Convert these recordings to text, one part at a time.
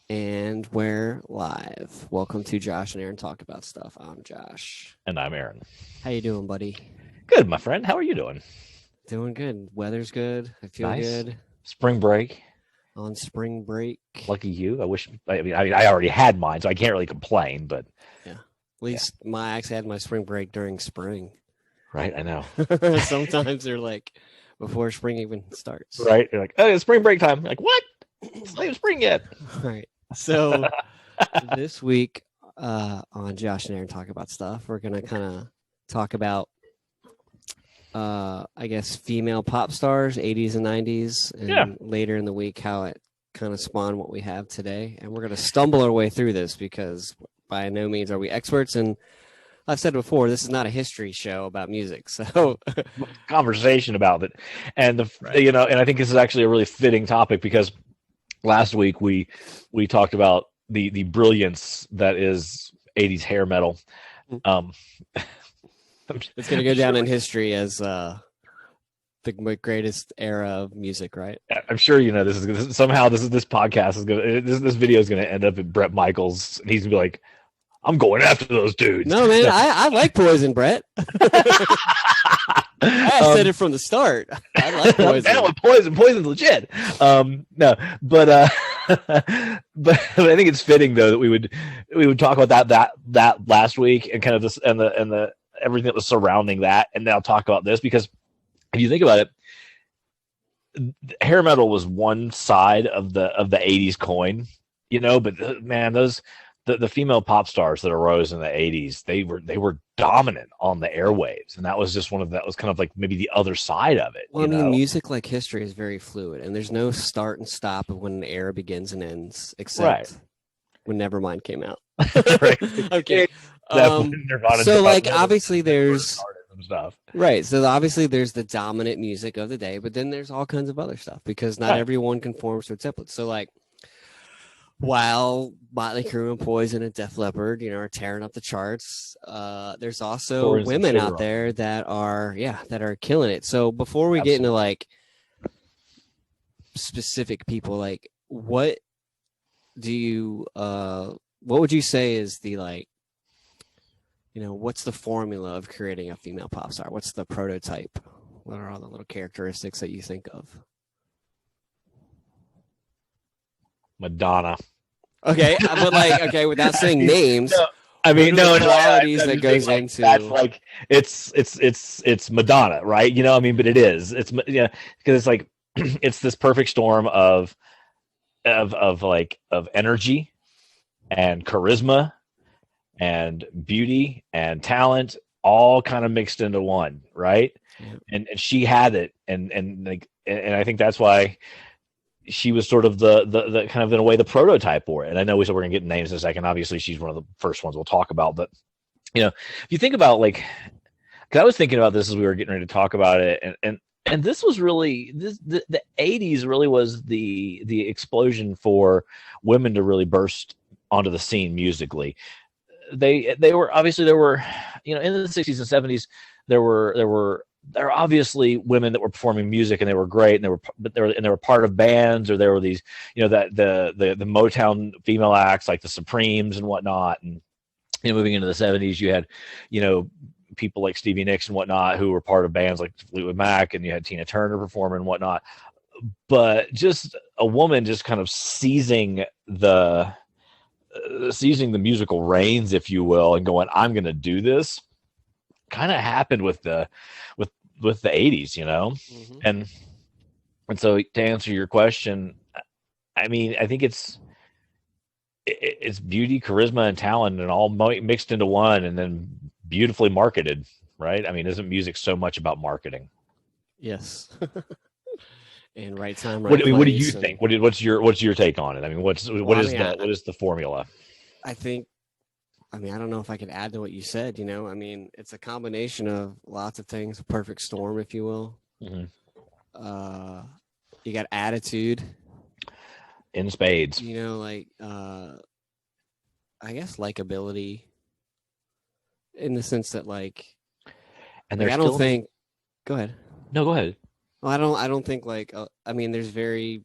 And we're live. Welcome to Josh and Aaron Talk About Stuff. I'm Josh. And I'm Aaron. How you doing, buddy? Good, my friend. How are you doing? Doing good. Weather's good. I feel Nice. good. Spring break. On spring break. Lucky you. I wish. I already had mine, so I can't really complain. But yeah, at least I actually had my spring break during spring. Right, I know. Sometimes they're like before spring even starts. Right, you're like, oh, it's spring break time. Like, what? It's not even spring yet. All right. So this week on Josh and Aaron Talk About Stuff, we're gonna kind of talk about I guess female pop stars, 80s and 90s, and later in the week how it kind of spawned what we have today. And we're going to stumble our way through this because by no means are we experts. And I've said before, this is not a history show about music. So conversation about it. And and I think this is actually a really fitting topic because last week we talked about the brilliance that is 80s hair metal. It's going to go down in history as the greatest era of music, right? I'm sure this podcast is gonna this video is gonna end up at Bret Michaels, and he's gonna be like, "I'm going after those dudes." No, man, I like Poison, Bret. I said it from the start. I like Poison. Poison's legit. No, but I think it's fitting though that we would talk about that last week and kind of this and the everything that was surrounding that, and now talk about this because if you think about it, hair metal was one side of the 80s coin, but man, the female pop stars that arose in the 80s, they were dominant on the airwaves, and that was just that was kind of like maybe the other side of it. Well, I mean, music like history is very fluid, and there's no start and stop of when an era begins and ends, except when Nevermind came out. Okay. So like obviously there's some stuff. Right. So obviously there's the dominant music of the day, but then there's all kinds of other stuff because not everyone conforms to a template. So like while Motley Crue and Poison and Def Leppard, are tearing up the charts, there's also women out there that are killing it. So before we get into like specific people, like what would you say is the like, what's the formula of creating a female pop star? What's the prototype? What are all the little characteristics that you think of? Madonna. Okay, but without saying names. Qualities that goes into that's like it's Madonna, right? But it is. It's because it's like it's this perfect storm of energy and charisma and beauty and talent all kind of mixed into one, right? Yeah. And she had it, and I think that's why she was sort of the kind of in a way the prototype for it. And I know we're going to get names in a second. Obviously, she's one of the first ones we'll talk about. But if you think about because I was thinking about this as we were getting ready to talk about it, and this was really the 80s really was the explosion for women to really burst onto the scene musically. They were obviously there were in the 60s and 70s there were obviously women that were performing music and they were great and they were part of bands, or there were these that the Motown female acts like the Supremes and whatnot. And moving into the 70s you had people like Stevie Nicks and whatnot who were part of bands like Fleetwood Mac, and you had Tina Turner performing and whatnot. But just a woman just kind of seizing the musical reins, if you will, and going, I'm going to do this, kind of happened with the 80s, Mm-hmm. and so to answer your question, I mean, I think it's beauty, charisma, and talent, and all mixed into one, and then beautifully marketed, right? I mean, isn't music so much about marketing? Yes. And right time, right place. What do you think? What's your take on it? I mean, what is the formula? I think, I don't know if I could add to what you said. It's a combination of lots of things, a perfect storm, if you will. Mm-hmm. You got attitude in spades. I guess likability, in the sense that and I don't think. Go ahead. No, go ahead. Well, I don't think there's very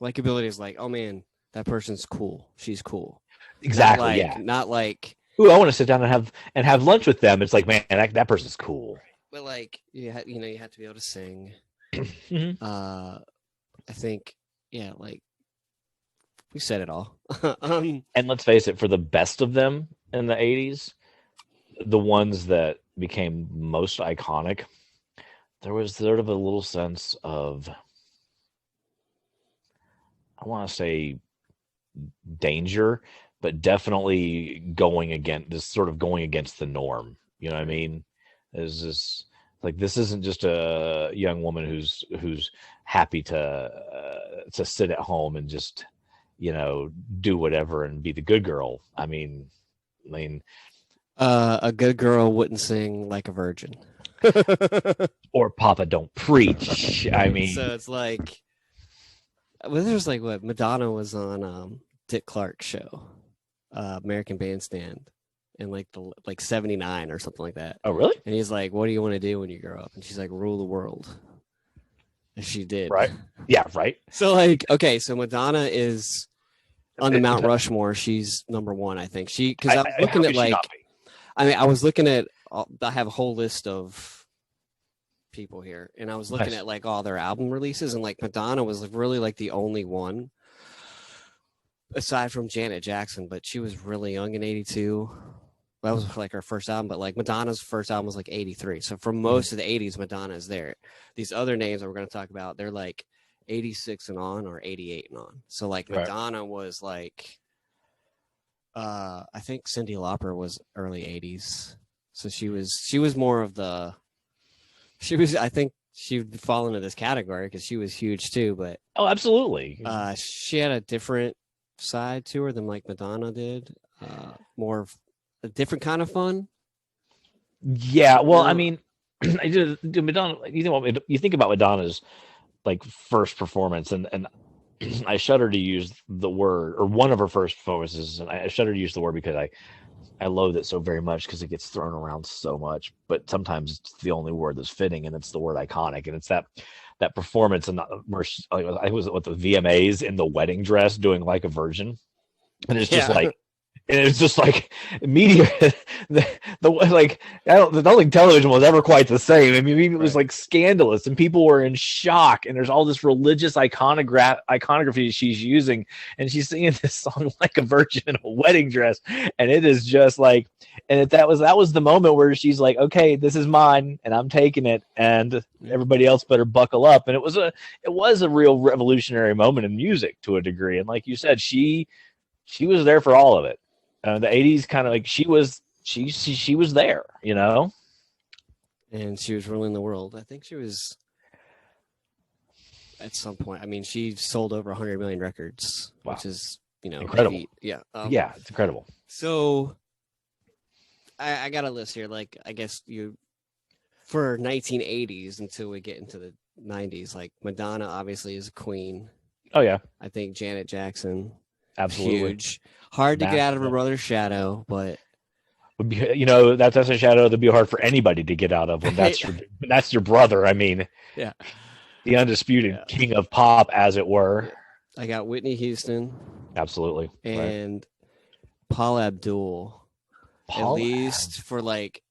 likability is like, oh man, that person's cool. She's cool. Exactly. Not like. Ooh, I want to sit down and have lunch with them. It's like, man, that person's cool. But like, you have to be able to sing. Mm-hmm. I think, yeah, like we said it all. And let's face it, for the best of them in the 80s, the ones that became most iconic, there was sort of a little sense of, I want to say danger, but definitely going against the norm. You know what I mean? Is this like, this isn't just a young woman who's happy to sit at home and just, do whatever and be the good girl. I mean, a good girl wouldn't sing like a virgin. Or Papa Don't Preach. I mean, so it's like, well, there's like what Madonna was on Dick Clark's show, American Bandstand, in like 79 or something like that. Oh, really? And he's like, "What do you want to do when you grow up?" And she's like, "Rule the world." And she did. Right. Yeah. Right. So like, okay, so Madonna is on the Mount Rushmore. She's number one, I think. Because I was looking at like, I was looking at. I have a whole list of people here, and I was looking at like all their album releases, and like Madonna was really like the only one aside from Janet Jackson, but she was really young in 82. That was like her first album, but like Madonna's first album was like 83. So for most of the 80s, Madonna is there. These other names that we're going to talk about, they're like 86 and on or 88 and on. So like Madonna was like, I think Cyndi Lauper was early 80s. So she was more of the, I think she would fall into this category because she was huge too, but oh, absolutely. She had a different side to her than like Madonna did. More of a different kind of fun. Yeah, well, I mean, Madonna. You think about Madonna's like first performance, and I shudder to use the word, or one of her first performances, and I shudder to use the word because I loathe it so very much because it gets thrown around so much. But sometimes it's the only word that's fitting, and it's the word iconic, and it's that performance, and I was with the VMAs in the wedding dress doing Like a Virgin, and it's just like. And it's just like media, I don't think television was ever quite the same. I mean, it was like scandalous, and people were in shock. And there's all this religious iconography she's using, and she's singing this song Like a Virgin in a wedding dress, and it is just like, and that was the moment where she's like, okay, this is mine, and I'm taking it, and everybody else better buckle up. And it was a real revolutionary moment in music to a degree. And like you said, she was there for all of it. The 80s kind of like she was there, and she was ruling the world. I think she was at some point. I mean, she sold over 100 million records, which is incredible. Yeah, yeah, it's incredible. So I got a list here. Like, I guess for 1980s until we get into the 90s. Like Madonna obviously is a queen. Oh yeah, I think Janet Jackson. Absolutely huge. Hard to get out of her brother's shadow, but would be, that's a shadow that'd be hard for anybody to get out of when that's your brother. I mean, yeah, the undisputed king of pop, as it were. I got Whitney Houston, absolutely, and Paula Abdul, at least for like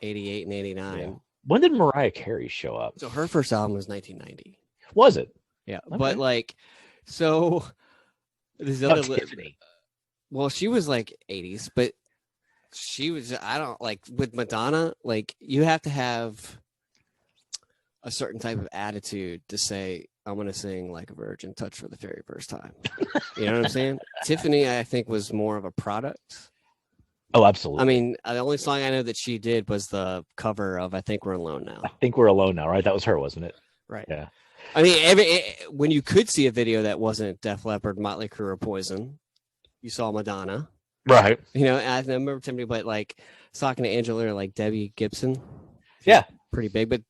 88 and 89. Yeah. When did Mariah Carey show up? So her first album was 1990. Was it? Yeah, okay. But like, so. This other Tiffany. Well, she was like 80s, but she was, I don't like with Madonna, like you have to have a certain type of attitude to say, I'm going to sing Like a Virgin, Touch for the very first time. You know what I'm saying? Tiffany, I think, was more of a product. Oh, absolutely. I mean, the only song I know that she did was the cover of I Think We're Alone Now. I Think We're Alone Now, right? That was her, wasn't it? Right. Yeah. I mean, when you could see a video that wasn't Def Leppard, Motley Crue, or Poison, you saw Madonna. Right. I remember Tiffany, but like talking to Angela or like Debbie Gibson. Yeah. Pretty big. But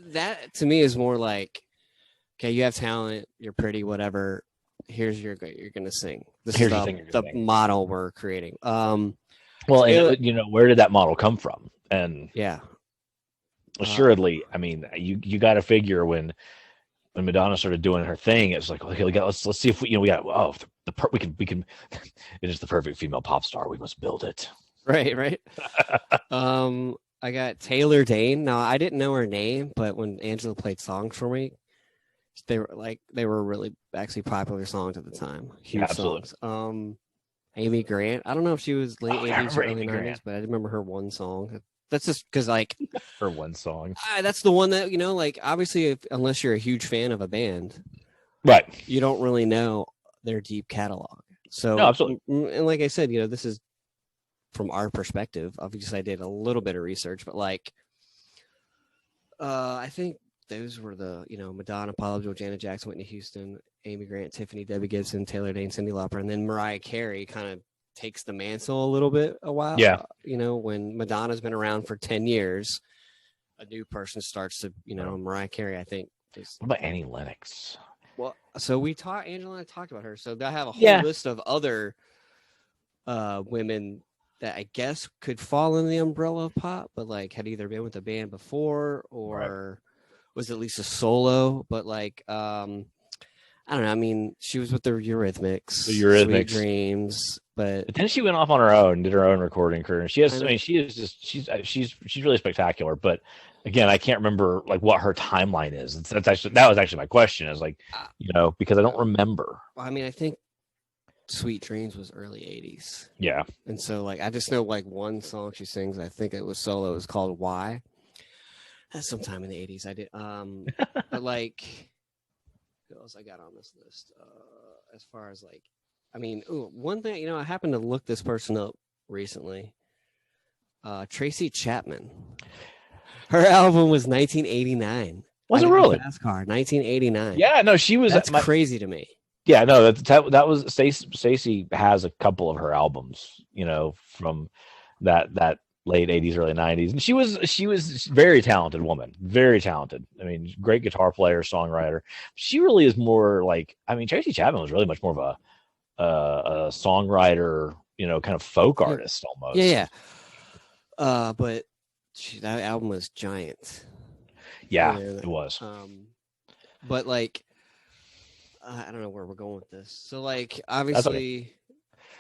that to me is more like, okay, you have talent, you're pretty, whatever. Here's you're going to sing. This is the model we're creating. Well, where did that model come from? And yeah. assuredly, I mean, you got to figure when when Madonna started doing her thing, it's like, okay, let's see if we got we can it is the perfect female pop star. We must build it. Right. I got Taylor Dane. Now I didn't know her name, but when Angela played songs for me, they were really actually popular songs at the time. Huge songs. Amy Grant. I don't know if she was late 80s or early 90s, but I remember her one song. That's just because like her one song. That's the one that, like obviously unless you're a huge fan of a band, right, you don't really know their deep catalog. So no, absolutely. And like I said, this is from our perspective. Obviously I did a little bit of research, but like I think those were the, Madonna, Paula Abdul, Janet Jackson, Whitney Houston, Amy Grant, Tiffany, Debbie Gibson, Taylor Dane, Cyndi Lauper, and then Mariah Carey kind of takes the mantle a little bit a while. Yeah. When Madonna's been around for 10 years, a new person starts to, Mariah Carey, I think. What about Annie Lennox? Well, so Angela and I talked about her. So I have a whole list of other women that I guess could fall in the umbrella of pop, but like had either been with a band before or was at least a solo. But like, I don't know. I mean, she was with the Eurythmics, Sweet Dreams, but then she went off on her own, did her own recording career. And she's really spectacular. But again, I can't remember like what her timeline is. That was actually my question. Is like, because I don't remember. I mean, I think Sweet Dreams was early 80s. Yeah. And so like I just know like one song she sings, I think it was solo, it was called Why. That's sometime in the 80s. I did but like who else I got on this list? As far as like one thing, I happened to look this person up recently. Tracy Chapman. Her album was 1989. Was it really? NASCAR, 1989. Yeah, no, she was. That's crazy to me. Yeah, no, that was Stacey has a couple of her albums, from that late 80s, early 90s. And she was very talented woman, very talented. I mean, great guitar player, songwriter. She really is more like, Tracy Chapman was really much more of a songwriter, kind of folk artist almost. Yeah. But that album was giant. Yeah, it was. But like, I don't know where we're going with this. So like, obviously.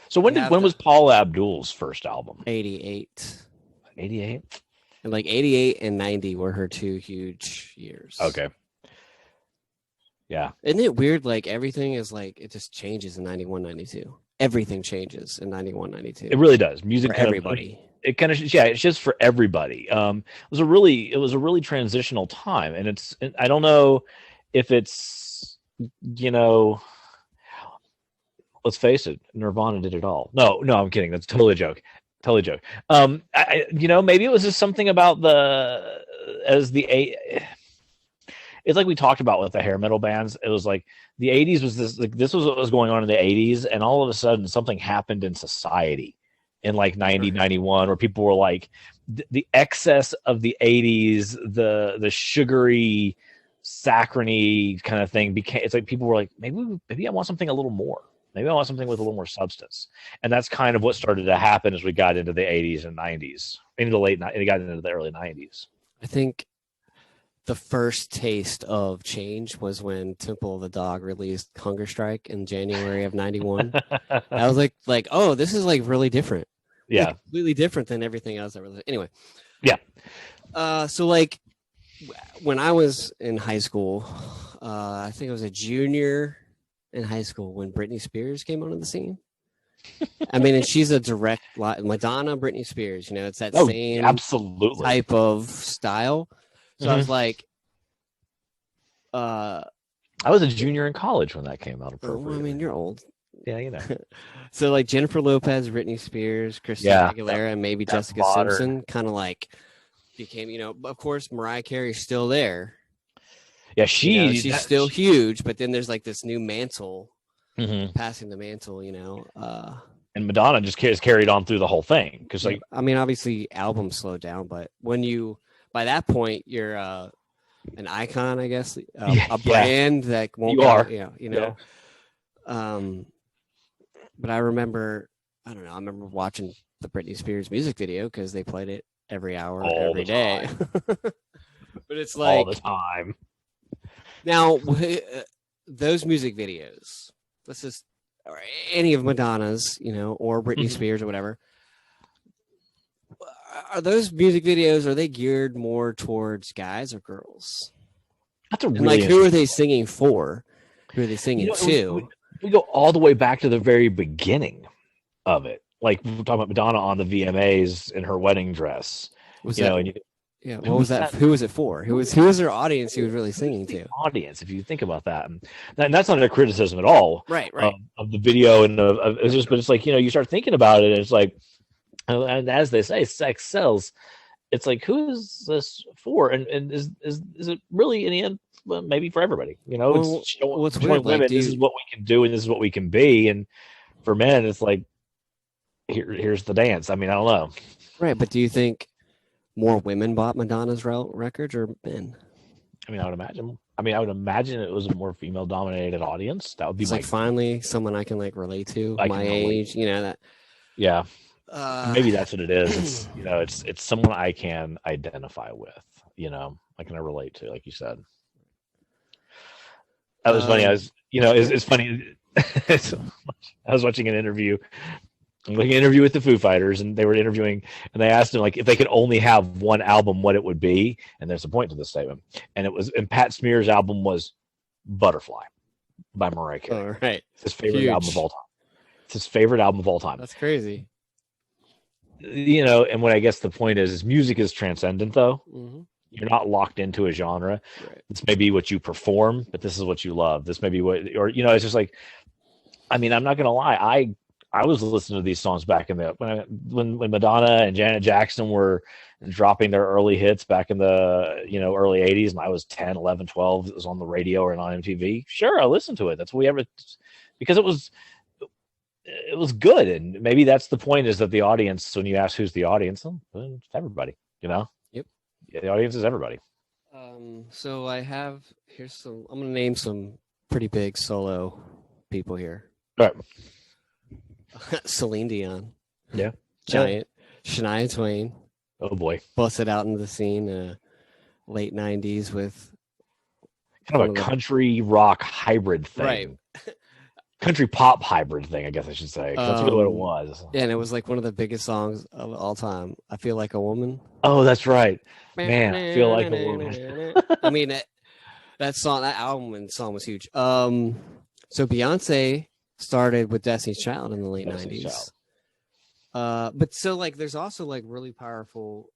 So when was Paula Abdul's first album? 88. 88? And like 88 and 90 were her two huge years. Okay. Yeah. Isn't it weird? Like everything is like, it just changes in 91, 92. Everything changes in 91, 92. It really does. Music for everybody. It kind of, it's just for everybody. It was a really transitional time. And I don't know if it's, let's face it, Nirvana did it all. No, I'm kidding. That's totally a joke. Maybe it was just something about it's like we talked about with the hair metal bands. It was like the 80s was this was what was going on in the 80s, and all of a sudden something happened in society in like 90, 91, where people were like the excess of the 80s, the sugary, saccharine kind of thing became. It's like people were like, maybe I want something a little more. Maybe I want something with a little more substance. And that's kind of what started to happen as we got into the 80s and 90s, into the early 90s. I think the first taste of change was when Temple of the Dog released Hunger Strike in January of 91. I was like, oh, this is like really different. Yeah. Like, completely different than everything else that released. Anyway. Yeah. So like when I was in high school, I think I was a junior in high school when Britney Spears came onto the scene. And she's a direct Madonna, Britney Spears, it's that same absolutely type of style. So I was like, I was a junior in college when that came out. Appropriately. You're old. Yeah, So like Jennifer Lopez, Britney Spears, Christina Aguilera, and maybe Jessica Simpson kind of like became, of course, Mariah Carey's still there. Yeah, she's still huge, but then there's like this new mantle, passing the mantle, and Madonna just is carried on through the whole thing because, like, obviously albums slowed down, but when by that point you're an icon, I guess, a brand that won't. You are, Yeah. But I remember, I remember watching the Britney Spears music video because they played it every hour, every day. But it's like all the time. Now, those music videos, let's just, or any of Madonna's, or Britney Spears or whatever, are those music videos, are they geared more towards guys or girls? That's a And really who are they singing for? Who are they singing to? We go all the way back to the very beginning of it. Like we're talking about Madonna on the VMAs in her wedding dress. Was you that, know, and what was that? Who was it for? Who was their audience he was really singing to? Audience, if you think about that. And that's not a criticism at all. Right. Of the video and it's just, but it's like, you start thinking about it, and it's like, and as they say, sex sells. It's like, who is this for? And is it really in the end? Well, maybe for everybody, it's what's weird, women, this is what we can do and this is what we can be. And for men, it's like, here's the dance. I mean, I don't know. Right. But do you think more women bought Madonna's records or men? I mean, I would imagine it was a more female dominated audience. That would be like finally someone I can relate to my age, that. Yeah. Maybe that's what it is. It's, it's someone I can identify with, I can relate to, like you said. That was funny. I was, it's funny. I was watching an interview, with the Foo Fighters, and they were interviewing, and they asked him if they could only have one album, what it would be. And there's a point to this statement, and Pat Smear's album was Butterfly by Mariah Carey. Oh, right. It's his favorite album of all time. It's his favorite album of all time. That's crazy. And what I guess the point is music is transcendent, though. Mm-hmm. You're not locked into a genre. Right. This may be what you perform, but this is what you love. This may be it's just like, I mean, I'm not going to lie. I was listening to these songs back in the, when Madonna and Janet Jackson were dropping their early hits back in the, early 80s, and I was 10, 11, 12. It was on the radio or on MTV. Sure, I listened to it. That's what we ever, because it was good. And maybe that's the point, is that the audience, when you ask who's the audience, it's everybody, Yep. Yeah, the audience is everybody. So I'm going to name some pretty big solo people here. All right. Celine Dion. Yeah. Giant. Shania Twain. Oh boy. Busted out into the scene late 90s with kind of a country rock hybrid thing. Right. Country pop hybrid thing, I guess I should say. That's really what it was. Yeah, and it was one of the biggest songs of all time. I Feel Like a Woman. Oh, that's right. Man, I Feel Like a Woman. I mean, that album and song was huge. So Beyonce started with Destiny's Child in the late 90s. But so there's also really powerful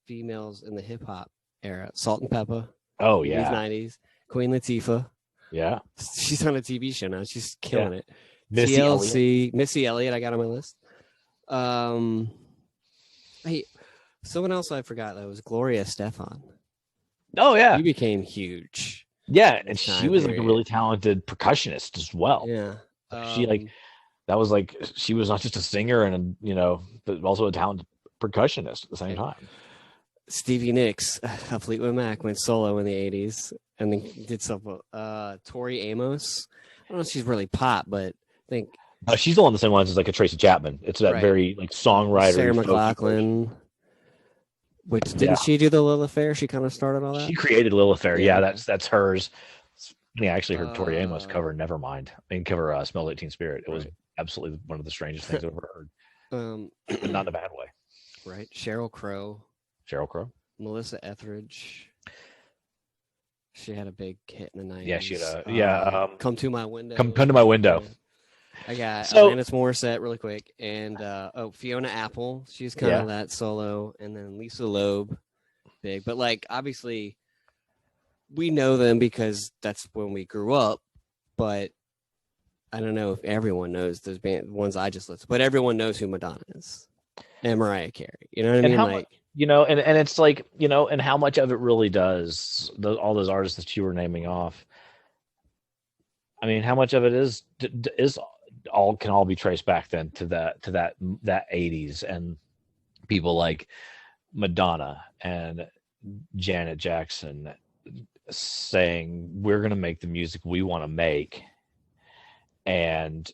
females in the hip hop era. Salt and Peppa. Oh yeah. 90s. Queen Latifah. Yeah. She's on a TV show now. She's killing it. Missy TLC, Missy Elliott, I got on my list. Hey, someone else I forgot though was Gloria Estefan. Oh yeah. She became huge. Yeah, and she was a really talented percussionist as well. Yeah. She that was she was not just a singer and but also a talented percussionist at the same time. Stevie Nicks of Fleetwood Mac went solo in the 80s and then did some Tori Amos. I don't know if she's really pop, but I think she's along the same lines as a Tracy Chapman. It's that very songwriter. Sarah McLachlan. Which didn't she do the Lilith Fair? She kind of started all that. She created Lilith Fair. Yeah, that's hers. I actually heard Tori Amos cover Nevermind. Cover Smell Like Teen Spirit. It was absolutely one of the strangest things I've ever heard. Not in a bad way. Right. Sheryl Crow. Melissa Etheridge. She had a big hit in the 90s. Yeah, she had Come to My Window. Come to My Window. I got Alanis Morissette really quick. And Fiona Apple. She's kind of that solo. And then Lisa Loeb. Big. But obviously we know them because that's when we grew up. But I don't know if everyone knows those ones I just listed. But everyone knows who Madonna is. And Mariah Carey. You know what I mean? And it's and how much of it really does all those artists that you were naming off. I mean, how much of it is can all be traced back then to that 80s and people like Madonna and Janet Jackson saying, we're going to make the music we want to make, and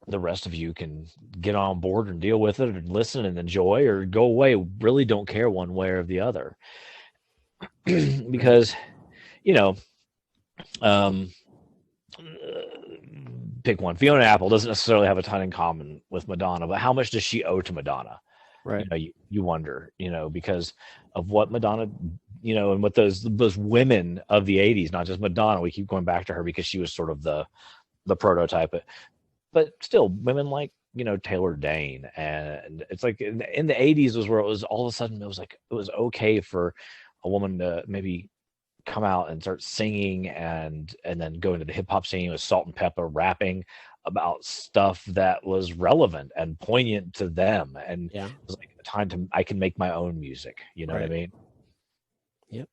the rest of you can get on board and deal with it and listen and enjoy or go away. Really don't care one way or the other. Because, Um, pick one. Fiona Apple doesn't necessarily have a ton in common with Madonna, but how much does she owe to Madonna? Right. You wonder, because of what Madonna, and what those women of the 80s, not just Madonna, we keep going back to her because she was sort of the prototype, but still women like, Taylor Dane. And it's like in the 80s was where it was all of a sudden, it was okay for a woman to maybe come out and start singing and then go into the hip hop scene with Salt and Pepper rapping about stuff that was relevant and poignant to them. And Yeah. it was like a time I can make my own music. You know what I mean? Yep.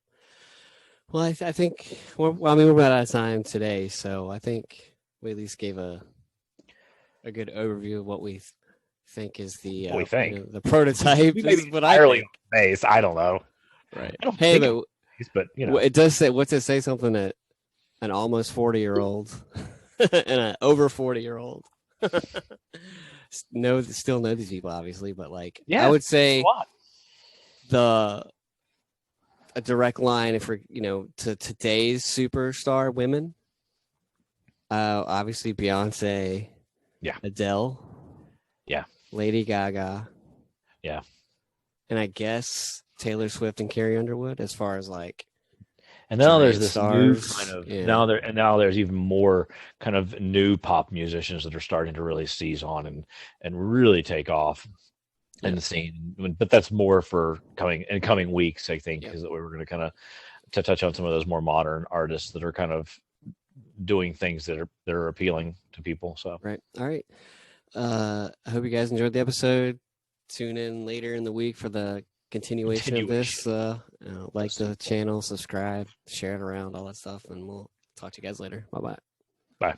Well, I think we're about out of time today, so I think we at least gave a good overview of what we think is the the prototype. Is what I think. Base. I don't know. Right. I don't think but it does say. What's it say? Something that an almost 40-year-old and an over 40-year-old still know these people, obviously, but like I would say a direct line if we're to today's superstar women. Obviously Beyonce, Adele, Lady Gaga, and I guess Taylor Swift and Carrie Underwood, as far as like. And now there's this new kind of now there's even more kind of new pop musicians that are starting to really seize on and really take off in the scene. But that's more for coming weeks, I think, is that we were going to kind of to touch on some of those more modern artists that are kind of doing things that are appealing to people. So right, all right. I hope you guys enjoyed the episode. Tune in later in the week for the continuation of this. Like the channel, subscribe, share it around, all that stuff, and we'll talk to you guys later. Bye. Bye.